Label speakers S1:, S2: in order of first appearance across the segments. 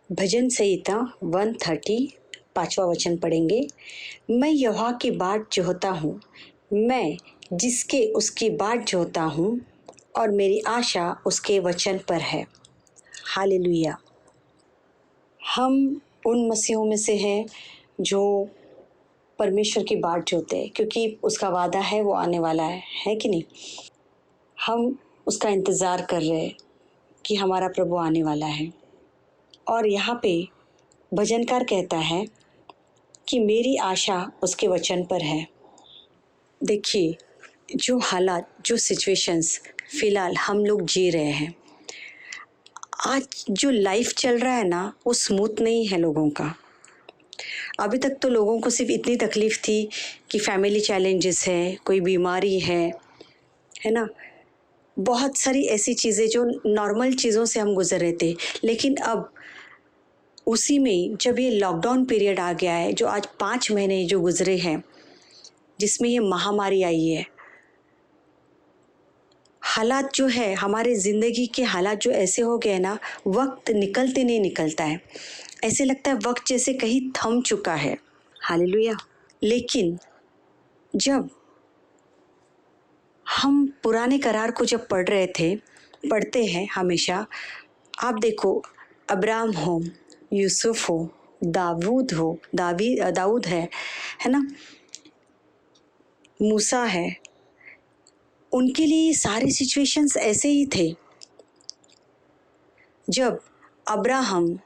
S1: भजन संहिता 130 5वां वचन पढ़ेंगे। मैं यहोवा की बाट जोहता हूँ, मैं जिसके उसकी बाट जोहता हूँ और मेरी आशा उसके वचन पर है। हालेलुया। हम उन मसीहों में से हैं जो परमेश्वर की बाट जोहते हैं, क्योंकि उसका वादा है वो आने वाला है कि नहीं। हम उसका इंतज़ार कर रहे हैं कि हमारा प्रभु आने वाला है। और यहाँ पे भजनकार कहता है कि मेरी आशा उसके वचन पर है। देखिए, जो हालात, जो सिचुएशंस फ़िलहाल हम लोग जी रहे हैं, आज जो लाइफ चल रहा है ना, वो स्मूथ नहीं है लोगों का। अभी तक तो लोगों को सिर्फ इतनी तकलीफ़ थी कि फैमिली चैलेंजेस है, कोई बीमारी है ना। बहुत सारी ऐसी चीज़ें जो नॉर्मल चीज़ों से हम गुजर रहे थे, लेकिन अब उसी में जब ये लॉकडाउन पीरियड आ गया है, जो आज 5 महीने जो गुजरे हैं, जिसमें ये महामारी आई है, हालात जो है हमारे ज़िंदगी के हालात जो ऐसे हो गए ना, वक्त निकलते नहीं निकलता है। ऐसे लगता है वक्त जैसे कहीं थम चुका है। हालेलुया। लेकिन जब हम पुराने करार को जब पढ़ते हैं हमेशा, आप देखो, अब्राहम हो, यूसुफ हो, दाऊद है ना, मूसा है, उनके लिए सारे सिचुएशंस ऐसे ही थे। जब अब्राहम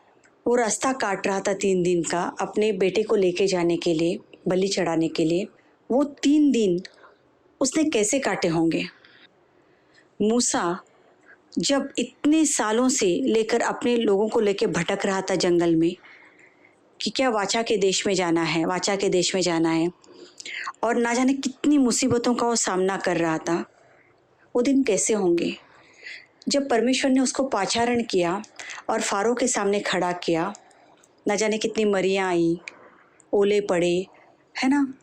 S1: वो रास्ता काट रहा था 3 दिन का अपने बेटे को लेके जाने के लिए, बलि चढ़ाने के लिए, वो 3 दिन उसने कैसे काटे होंगे। मूसा जब इतने सालों से लेकर अपने लोगों को लेके भटक रहा था जंगल में कि क्या वाचा के देश में जाना है, और ना जाने कितनी मुसीबतों का वो सामना कर रहा था, वो दिन कैसे होंगे जब परमेश्वर ने उसको पाचारण किया और फारो के सामने खड़ा किया। ना जाने कितनी मरियाँ आई, ओले पड़े, है ना,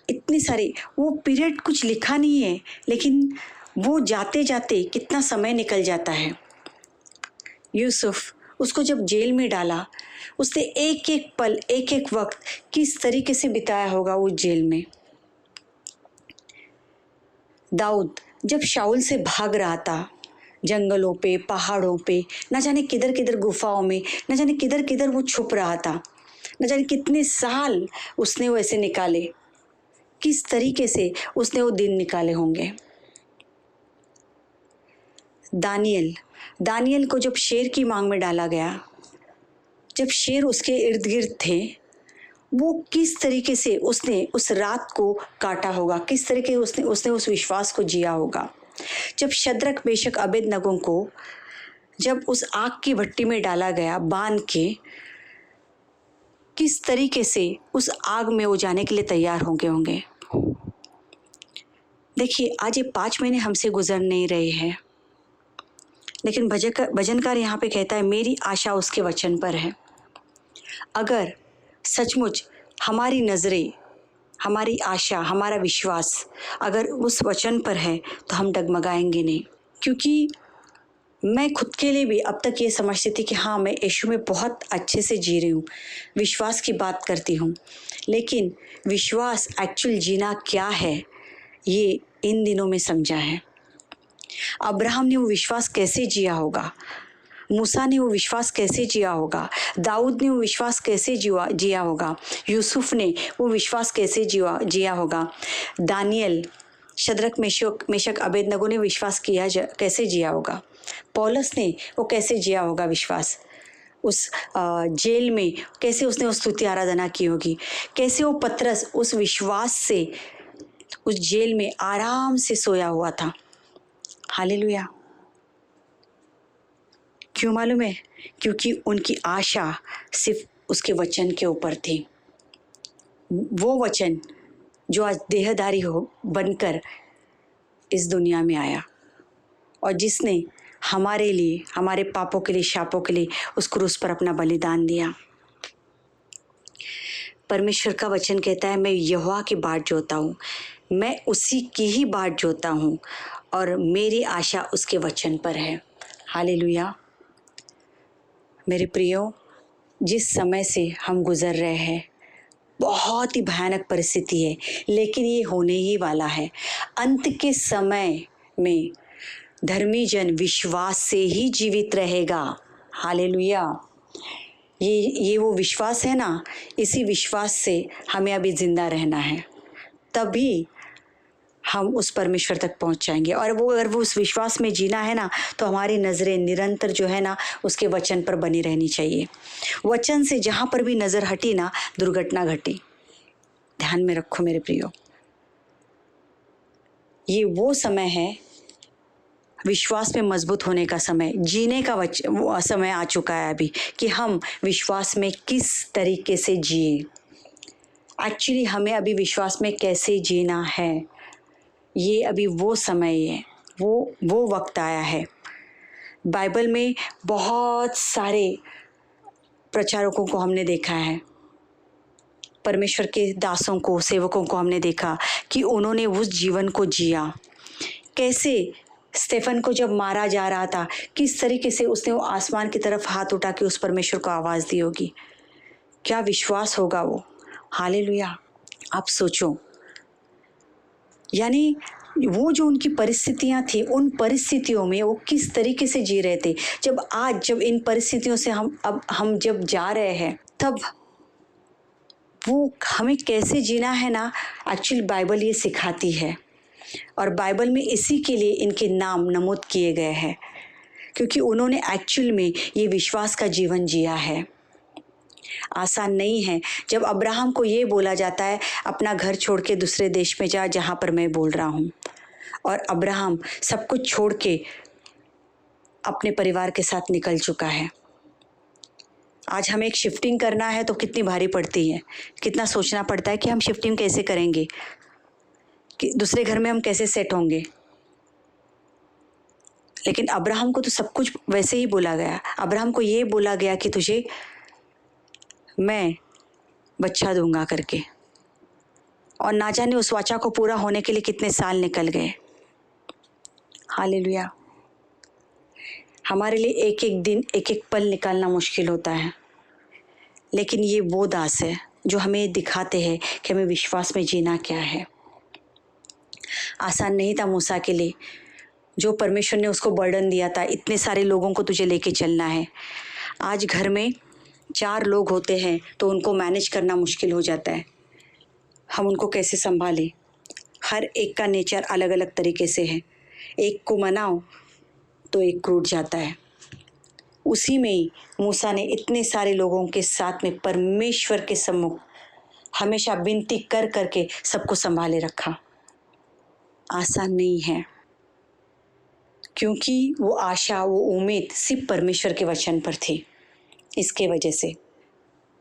S1: इतनी सारी। वो पीरियड कुछ लिखा नहीं है, लेकिन वो जाते जाते कितना समय निकल जाता है। यूसुफ, उसको जब जेल में डाला, उसने एक एक पल, एक एक वक्त किस तरीके से बिताया होगा उस जेल में। दाऊद जब शाऊल से भाग रहा था, जंगलों पे, पहाड़ों पे, न जाने किधर किधर गुफाओं में, न जाने किधर किधर वो छुप रहा था, न जाने कितने साल उसने वो ऐसे निकाले, किस तरीके से उसने वो दिन निकाले होंगे। दानियल को जब शेर की मांग में डाला गया, जब शेर उसके इर्द गिर्द थे, वो किस तरीके से उसने उस रात को काटा होगा, किस तरीके उसने उस विश्वास को जिया होगा। जब शद्रक, मेशक, अबेदनगो को जब उस आग की भट्टी में डाला गया बांध के, किस तरीके से उस आग में वो जाने के लिए तैयार होंगे। देखिए, आज ये 5 महीने हमसे गुजर नहीं रहे हैं, लेकिन भजनकार यहाँ पे कहता है मेरी आशा उसके वचन पर है। अगर सचमुच हमारी नज़रें, हमारी आशा, हमारा विश्वास अगर उस वचन पर है तो हम डगमगाएंगे नहीं। क्योंकि मैं खुद के लिए भी अब तक ये समझती थी कि हाँ, मैं यीशु में बहुत अच्छे से जी रही हूँ, विश्वास की बात करती हूँ, लेकिन विश्वास एक्चुअल जीना क्या है ये इन दिनों में समझा है। अब्राहम ने वो विश्वास कैसे जिया होगा, मूसा ने वो विश्वास कैसे जिया होगा, दाऊद ने वो विश्वास कैसे जिया होगा, यूसुफ ने वो विश्वास कैसे जिया होगा, दानियल, शद्रक, मेशक, अबेदनगो ने विश्वास कैसे जिया होगा, पौलुस ने वो कैसे जिया होगा विश्वास, उस जेल में कैसे उसने उस स्तुति आराधना की होगी, कैसे वो पतरस उस विश्वास से उस जेल में आराम से सोया हुआ था। हालेलुया। क्यों मालूम है? क्योंकि उनकी आशा सिर्फ उसके वचन के ऊपर थी। वो वचन जो आज देहधारी बनकर इस दुनिया में आया और जिसने हमारे लिए, हमारे पापों के लिए, शापों के लिए उस क्रूस पर अपना बलिदान दिया। परमेश्वर का वचन कहता है मैं यहोवा की बाट जोहता हूँ, मैं उसी की ही बाट जोहता हूँ और मेरी आशा उसके वचन पर है। हालेलुया। मेरे प्रियो, जिस समय से हम गुज़र रहे हैं बहुत ही भयानक परिस्थिति है, लेकिन ये होने ही वाला है। अंत के समय में धर्मी जन विश्वास से ही जीवित रहेगा। हालेलुया। ये वो विश्वास है ना, इसी विश्वास से हमें अभी ज़िंदा रहना है, तभी हम उस परमेश्वर तक पहुंच जाएंगे। और वो अगर वो उस विश्वास में जीना है ना, तो हमारी नज़रें निरंतर जो है ना उसके वचन पर बनी रहनी चाहिए। वचन से जहाँ पर भी नज़र हटी ना, दुर्घटना घटी। ध्यान में रखो मेरे प्रियो, ये वो समय है, विश्वास में मजबूत होने का समय, जीने का वो समय आ चुका है अभी कि हम विश्वास में किस तरीके से जिए। एक्चुअली हमें अभी विश्वास में कैसे जीना है, ये अभी वो समय है, वो वक्त आया है। बाइबल में बहुत सारे प्रचारकों को हमने देखा है, परमेश्वर के दासों को, सेवकों को हमने देखा कि उन्होंने उस जीवन को जिया। कैसे स्टेफन को जब मारा जा रहा था, किस तरीके से उसने वो आसमान की तरफ हाथ उठा के उस परमेश्वर को आवाज़ दी होगी। क्या विश्वास होगा वो। हालेलुया। आप सोचो, यानी वो जो उनकी परिस्थितियां थी, उन परिस्थितियों में वो किस तरीके से जी रहे थे। जब इन परिस्थितियों से हम जब जा रहे हैं, तब वो हमें कैसे जीना है ना, एक्चुअली बाइबल ये सिखाती है। और बाइबल में इसी के लिए इनके नाम नमूद किए गए हैं, क्योंकि उन्होंने एक्चुअल में ये विश्वास का जीवन जिया है। आसान नहीं है। जब अब्राहम को ये बोला जाता है अपना घर छोड़ के दूसरे देश में जा जहाँ पर मैं बोल रहा हूँ, और अब्राहम सब कुछ छोड़ के अपने परिवार के साथ निकल चुका है। आज हमें एक शिफ्टिंग करना है तो कितनी भारी पड़ती है, कितना सोचना पड़ता है कि हम शिफ्टिंग कैसे करेंगे, कि दूसरे घर में हम कैसे सेट होंगे। लेकिन अब्राहम को तो सब कुछ वैसे ही बोला गया। अब्राहम को ये बोला गया कि तुझे मैं बच्चा दूंगा करके, और ना जाने उस वाचा को पूरा होने के लिए कितने साल निकल गए। हालेलुया। हमारे लिए एक एक दिन, एक एक पल निकालना मुश्किल होता है, लेकिन ये वो दास है जो हमें दिखाते हैं कि हमें विश्वास में जीना क्या है। आसान नहीं था मूसा के लिए, जो परमेश्वर ने उसको बर्डन दिया था, इतने सारे लोगों को तुझे लेके चलना है। आज घर में 4 लोग होते हैं तो उनको मैनेज करना मुश्किल हो जाता है। हम उनको कैसे संभालें। हर एक का नेचर अलग अलग तरीके से है। एक को मनाओ तो एक क्रूठ जाता है। उसी में ही मूसा ने इतने सारे लोगों के साथ में परमेश्वर के सम्मुख हमेशा विनती कर करके सबको संभाले रखा। आसान नहीं है, क्योंकि वो आशा, वो उम्मीद सिर्फ परमेश्वर के वचन पर थी। इसके वजह से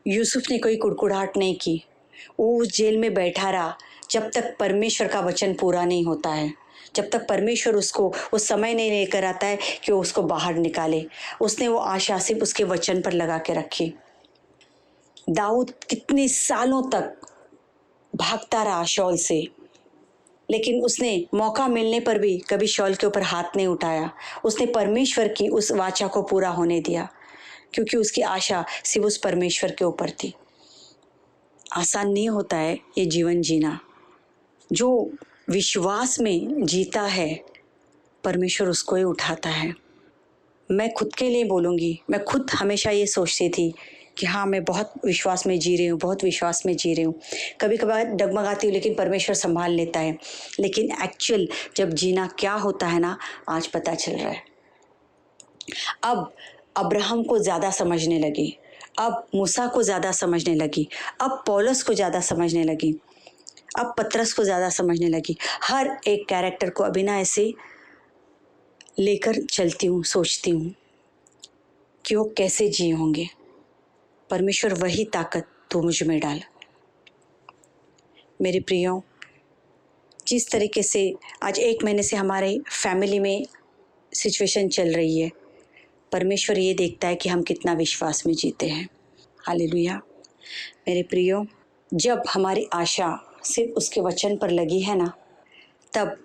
S1: यूसुफ ने कोई कुड़कुड़ाहट नहीं की। वो उस जेल में बैठा रहा जब तक परमेश्वर का वचन पूरा नहीं होता है, जब तक परमेश्वर उसको वो समय नहीं लेकर आता है कि वो उसको बाहर निकाले। उसने वो आशा सिर्फ उसके वचन पर लगा के रखी। दाऊद कितने सालों तक भागता रहा शौल से, लेकिन उसने मौका मिलने पर भी कभी शौल के ऊपर हाथ नहीं उठाया। उसने परमेश्वर की उस वाचा को पूरा होने दिया, क्योंकि उसकी आशा सिर्फ उस परमेश्वर के ऊपर थी। आसान नहीं होता है ये जीवन जीना। जो विश्वास में जीता है, परमेश्वर उसको ही उठाता है। मैं खुद के लिए बोलूँगी, मैं खुद हमेशा ये सोचती थी कि हाँ, मैं बहुत विश्वास में जी रही हूँ, बहुत विश्वास में जी रही हूँ। कभी कभार डगमगाती हूँ, लेकिन परमेश्वर संभाल लेता है। लेकिन एक्चुअल जब जीना क्या होता है ना, आज पता चल रहा है। अब अब्राहम को ज़्यादा समझने लगी, अब मूसा को ज़्यादा समझने लगी, अब पौलुस को ज़्यादा समझने लगी, अब पतरस को ज़्यादा समझने लगी। हर एक कैरेक्टर को अभी ना ऐसे लेकर चलती हूँ, सोचती हूँ कि वो कैसे जिए होंगे। परमेश्वर वही ताकत तो मुझ में डाल। मेरे प्रियो, जिस तरीके से आज 1 महीने से हमारे फैमिली में सिचुएशन चल रही है, परमेश्वर ये देखता है कि हम कितना विश्वास में जीते हैं। हालेलुया। मेरे प्रियो, जब हमारी आशा सिर्फ उसके वचन पर लगी है ना, तब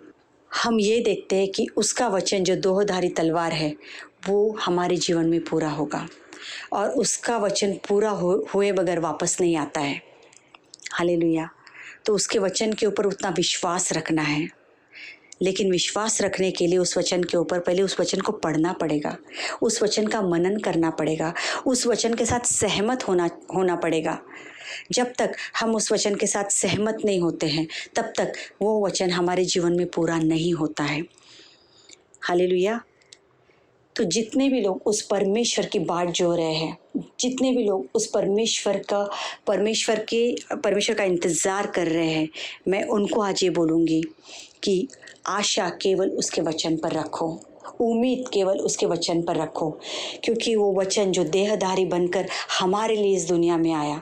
S1: हम ये देखते हैं कि उसका वचन जो दोधारी तलवार है, वो हमारे जीवन में पूरा होगा और उसका वचन पूरा हुए बगैर वापस नहीं आता है। हालेलुया। तो उसके वचन के ऊपर उतना विश्वास रखना है, लेकिन विश्वास रखने के लिए उस वचन के ऊपर पहले उस वचन को पढ़ना पड़ेगा, उस वचन का मनन करना पड़ेगा, उस वचन के साथ सहमत होना पड़ेगा। जब तक हम उस वचन के साथ सहमत नहीं होते हैं तब तक वो वचन हमारे जीवन में पूरा नहीं होता है। हालेलुया। तो जितने भी लोग उस परमेश्वर की बाट जो रहे हैं, जितने भी लोग उस परमेश्वर का इंतज़ार कर रहे हैं, मैं उनको आज ये बोलूँगी कि आशा केवल उसके वचन पर रखो, उम्मीद केवल उसके वचन पर रखो, क्योंकि वो वचन जो देहधारी बनकर हमारे लिए इस दुनिया में आया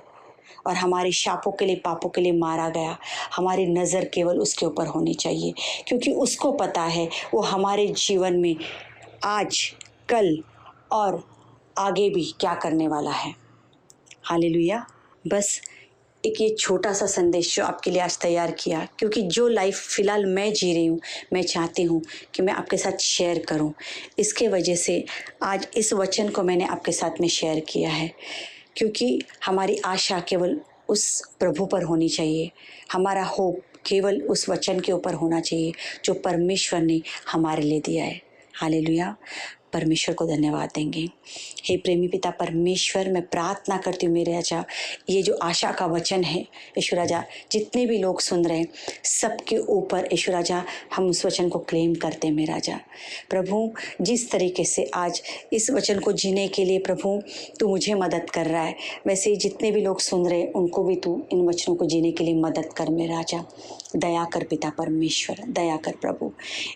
S1: और हमारे शापों के लिए, पापों के लिए मारा गया, हमारी नज़र केवल उसके ऊपर होनी चाहिए, क्योंकि उसको पता है वो हमारे जीवन में आज, कल और आगे भी क्या करने वाला है। हालेलुया। बस एक ये छोटा सा संदेश जो आपके लिए आज तैयार किया, क्योंकि जो लाइफ फ़िलहाल मैं जी रही हूँ, मैं चाहती हूँ कि मैं आपके साथ शेयर करूँ। इसके वजह से आज इस वचन को मैंने आपके साथ में शेयर किया है, क्योंकि हमारी आशा केवल उस प्रभु पर होनी चाहिए, हमारा होप केवल उस वचन के ऊपर होना चाहिए जो परमेश्वर ने हमारे लिए दिया है। हालेलुया। परमेश्वर को धन्यवाद देंगे। हे प्रेमी पिता परमेश्वर, मैं प्रार्थना करती हूँ मेरे राजा, ये जो आशा का वचन है ईश्वर राजा, जितने भी लोग सुन रहे हैं सबके ऊपर ईश्वर राजा हम उस वचन को क्लेम करते हैं मेरा राजा। प्रभु, जिस तरीके से आज इस वचन को जीने के लिए प्रभु तू मुझे मदद कर रहा है, वैसे ही जितने भी लोग सुन रहे हैं उनको भी तू इन वचनों को जीने के लिए मदद कर मेरा राजा। दया कर पिता परमेश्वर, दया कर प्रभु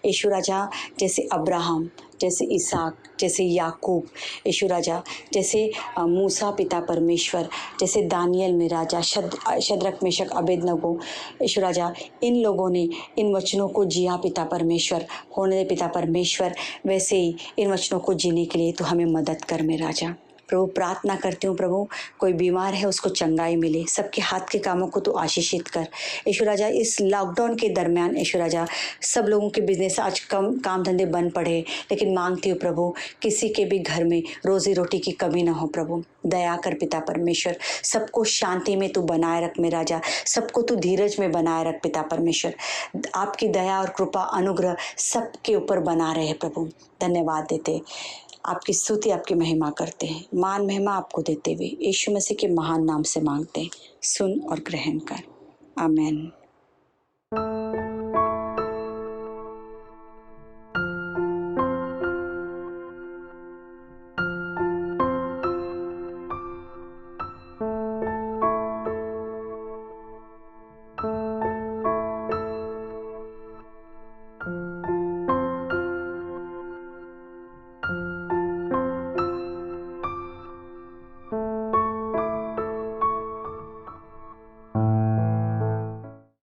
S1: ईश्वर राजा। जैसे अब्राहम, जैसे इसहाक, जैसे याकूब ईश्वर राजा, जैसे मूसा पिता परमेश्वर, जैसे दानियल में राजा, शद्रक मेशक अबेदनगो ईश्वर राजा, इन लोगों ने इन वचनों को जिया पिता परमेश्वर, होने दे पिता परमेश्वर, वैसे ही इन वचनों को जीने के लिए तो हमें मदद कर मेरा राजा। प्रभु प्रार्थना करती हूँ प्रभु, कोई बीमार है उसको चंगाई मिले, सबके हाथ के कामों को तो आशीषित कर ईश्वर राजा। इस लॉकडाउन के दरमियान ईश्वर राजा सब लोगों के बिजनेस आज कम, काम धंधे बंद पड़े, लेकिन मांगती हूँ प्रभु किसी के भी घर में रोजी रोटी की कमी ना हो प्रभु। दया कर पिता परमेश्वर, सबको शांति में तू बनाए रख मेरा राजा, सबको तू धीरज में बनाए रख पिता परमेश्वर। आपकी दया और कृपा अनुग्रह सबके ऊपर बना रहे प्रभु। धन्यवाद देते, आपकी स्तुति, आपकी महिमा करते हैं, मान महिमा आपको देते हुए यीशु मसीह के महान नाम से मांगते हैं, सुन और ग्रहण कर। आमीन।